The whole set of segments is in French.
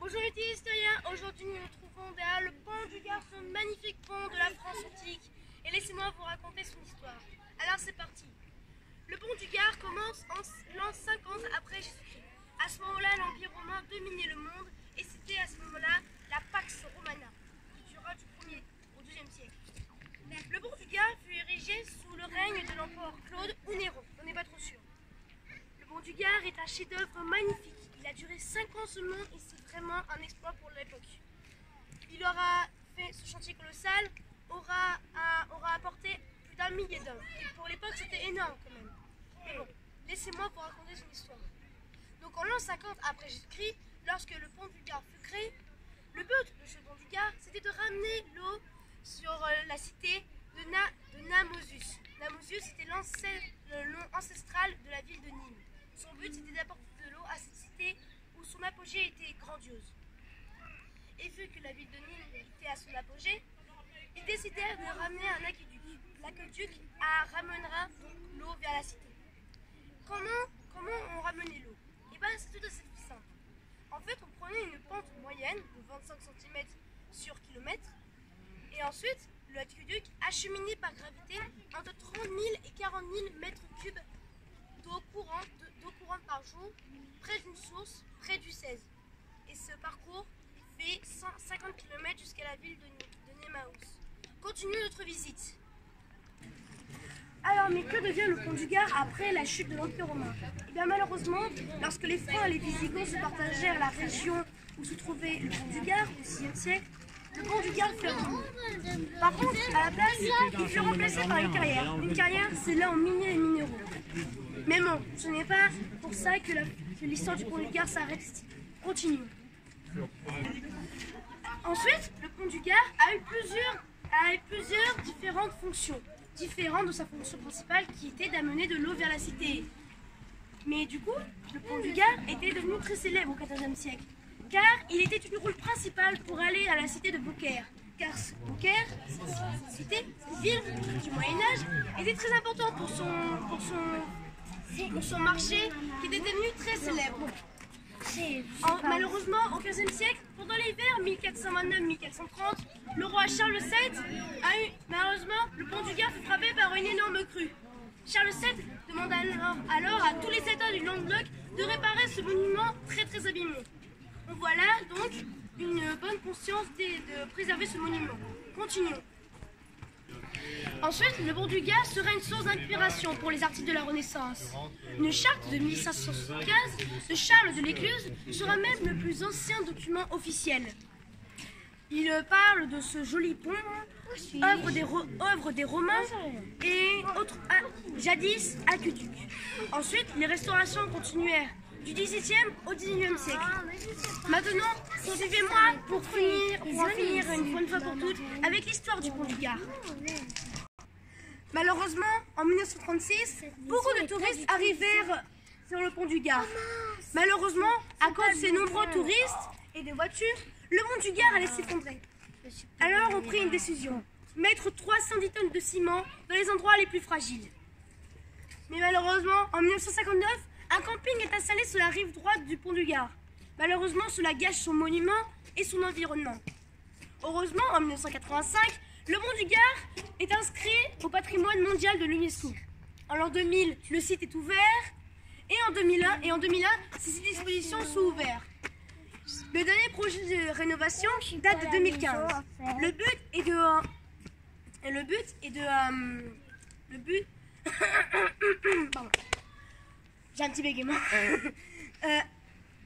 Bonjour les téléhistoriens, aujourd'hui nous nous trouvons derrière le pont du Gard, ce magnifique pont de la France antique. Et laissez-moi vous raconter son histoire. Alors c'est parti. Le pont du Gard commence en l'an 50 après Jésus-Christ. À ce moment-là, l'Empire romain dominait le monde et c'était à ce moment-là la Pax Romana, qui durera du 1er au 2e siècle. Le pont du Gard fut érigé sous le règne de l'empereur Claude ou Néron, on n'est pas trop sûr. Le pont du Gard est un chef-d'œuvre magnifique. Il a duré 5 ans seulement et c'est vraiment un exploit pour l'époque. Il aura fait ce chantier colossal, aura apporté plus d'1 millier d'hommes. Et pour l'époque, c'était énorme quand même. Mais bon, laissez-moi vous raconter son histoire. Donc en l'an 50 après Jésus-Christ, lorsque le pont du Gard fut créé, le but de ce pont du Gard, c'était de ramener l'eau sur la cité de Namosus. Namosus, c'était le nom ancestral de la ville de Nîmes. Son but, c'était d'apporter de l'eau à cette cité où son apogée était grandiose. Et vu que la ville de Nîmes était à son apogée, ils décidèrent de ramener un aqueduc. L'aqueduc ramènera donc l'eau vers la cité. Comment on ramenait l'eau? Et bien, c'est tout assez simple. En fait, on prenait une pente moyenne de 25 cm sur kilomètre, et ensuite, l'aqueduc acheminait par gravité entre 30 000 et 40 000 mètres cubes d'eau courante par jour, près d'une source, près du 16. Et ce parcours fait 150 km jusqu'à la ville de Némaus. Continuons notre visite. Alors, mais que devient le pont du Gard après la chute de l'Empire romain? Et bien malheureusement, lorsque les Francs et les Visigoths se partagèrent la région où se trouvait le pont du Gard au 6e siècle, le pont du Gard fut abandonné. Par contre, à la place, il fut remplacé par une carrière. Une carrière, c'est là où on minait les minéraux. Mais bon, ce n'est pas pour ça que l'histoire du pont du Gard s'arrête ici. Continuons. Ensuite, le pont du Gard a eu plusieurs différentes fonctions, différentes de sa fonction principale qui était d'amener de l'eau vers la cité. Mais du coup, le pont du Gard était devenu très célèbre au XIVe siècle, car il était une route principale pour aller à la cité de Beaucaire. Car Beaucaire, cette cité, cette ville du Moyen-Âge, était très important pour son marché qui était devenu très célèbre. Malheureusement, au XVe siècle, pendant l'hiver 1429-1430, le roi Charles VII malheureusement, le pont du Gard fut frappé par une énorme crue. Charles VII demanda alors à tous les États du Languedoc de réparer ce monument très abîmé. On voit là donc une bonne conscience de préserver ce monument. Continuons. Ensuite, le pont du Gard sera une source d'inspiration pour les artistes de la Renaissance. Une charte de 1575 de Charles de l'Écluse sera même le plus ancien document officiel. Il parle de ce joli pont, œuvre des Romains et jadis aqueduc. Ensuite, les restaurations continuèrent du XVIIe au XIXe siècle. Maintenant, suivez-moi pour en finir une bonne fois pour toutes avec l'histoire du pont du Gard. Malheureusement, en 1936, beaucoup de touristes arrivèrent sur le pont du Gard. Malheureusement, à cause de ces nombreux touristes et des voitures, le pont du Gard allait s'effondrer. Alors on prit une décision, mettre 310 tonnes de ciment dans les endroits les plus fragiles. Mais malheureusement, en 1959, un camping est installé sur la rive droite du pont du Gard. Malheureusement, cela gâche son monument et son environnement. Heureusement, en 1985, le pont du Gard est inscrit au patrimoine mondial de l'UNESCO. En l'an 2000, le site est ouvert et en 2001, ces dispositions sont ouvertes. Le dernier projet de rénovation date de 2015. Le but est j'ai un petit bégaiement.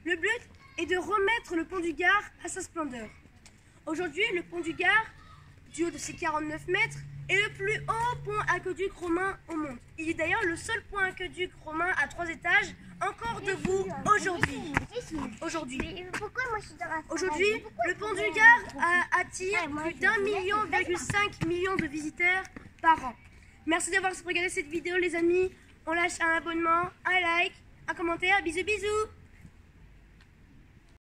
Le but est de remettre le pont du Gard à sa splendeur. Aujourd'hui, le pont du Gard, du haut de ses 49 mètres, est le plus haut pont aqueduc romain au monde. Il est d'ailleurs le seul pont aqueduc romain à 3 étages encore debout aujourd'hui. Aujourd'hui, le pont du Gard attire plus d'1,5 million de visiteurs par an. Merci d'avoir regardé cette vidéo les amis. On lâche un abonnement, un like, un commentaire. Bisous bisous.